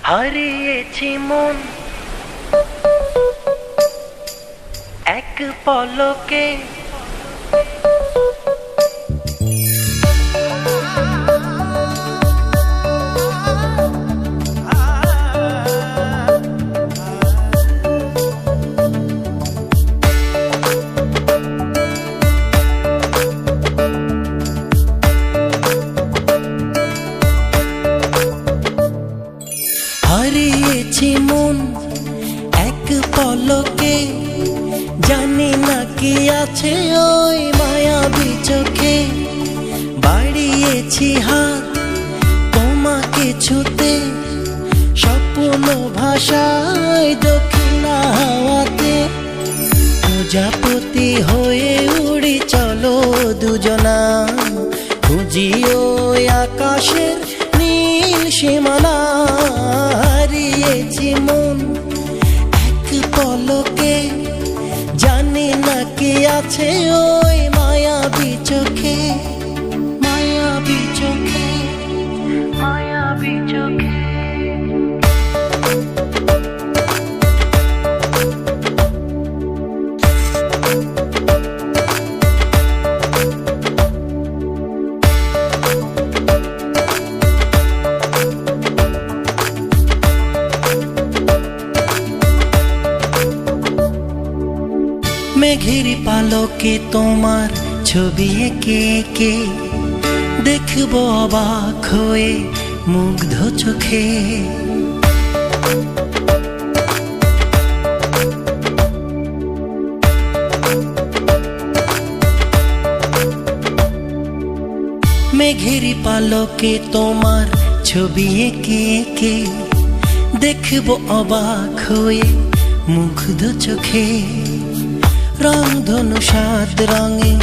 হারিয়েছি মন এক পলকে। হারিয়েছি মন এক পলকে, জানি না কি আছে ওই মায়াবী চোখে। বাড়িয়েছি হাত তোমাকে ছুতে, স্বপ্ন ভাষায় দক্ষিণা হাওয়াতে। প্রজাপতি হয়ে উড়ি চলো দুজনা, খুঁজি ওই আকাশের নীল সীমানা। হারিয়েছি মন এক পলকে, জানি না কি আছে ওই মায়াবী চোখে। মায়াবী চোখে, মায়াবী চোখে। মেঘের পালকে তোমার ছবি এঁকে এঁকে, দেখবো অবাক হয়ে মুগ্ধ চোখে। মেঘের পালকে তোমার ছবি এঁকে এঁকে, দেখবো অবাক হয়ে মুগ্ধ চোখে। রংধনু সাত রঙে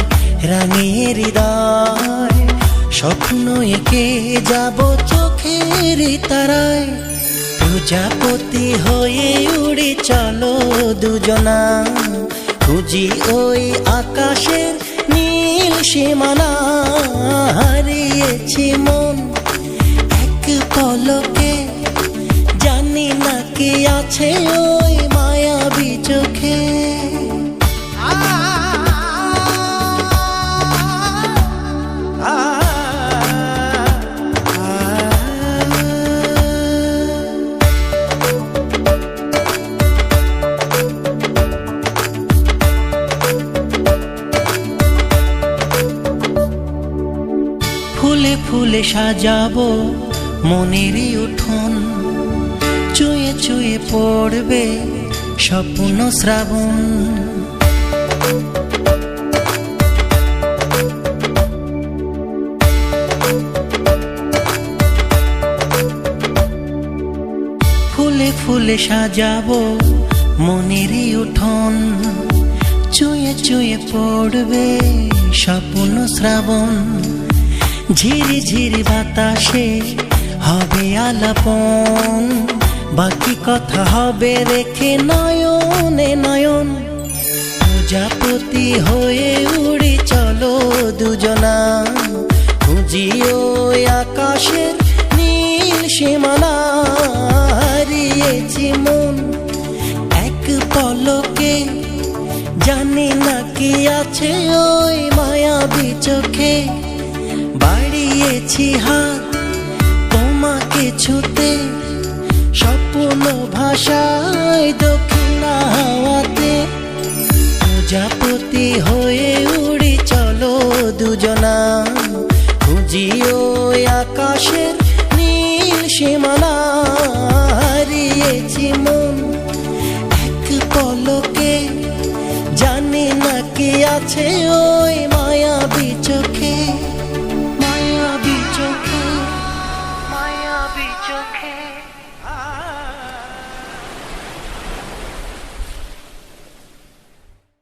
রাঙিয়ে হৃদয়, স্বপ্ন এঁকে যাব চোখের তারায়। প্রজাপতি হয়ে উড়ে চলো দুজনা, খুঁজি ওই আকাশের নীল সীমানা। হারিয়েছি মন এক পলকে, জানি না কি আছে ওই মায়াবী চোখে। ফুলে ফুলে সাজাবো মনেরই উঠোন, চুয়ে চুয়ে পড়বে স্বপ্ন শ্রাবণ। ফুলে ফুলে সাজাবো মনেরই উঠোন, চুয়ে চুয়ে পড়বে স্বপ্ন শ্রাবণ। ঝিরি ঝিরি বাতাসে হবে আলাপন, বাকি কথা হবে রেখে নয়নে নয়ন। প্রজাপতি হয়ে উড়ি চলো দুজনা, খুঁজি ওই আকাশের নীল সীমানা। হারিয়েছি মন এক পলকে, জানি না কি আছে ওই মায়াবী চোখে। বাড়িয়েছি হাত তোমাকে ছুতে, স্বপ্ন ভাষায় দক্ষিণা হাওয়াতে। প্রজাপতি হয়ে উড়ি চলো দুজনা, খুঁজি ওই আকাশের নীল সীমানা। হারিয়েছি মন এক পলকে, জানি না কি আছে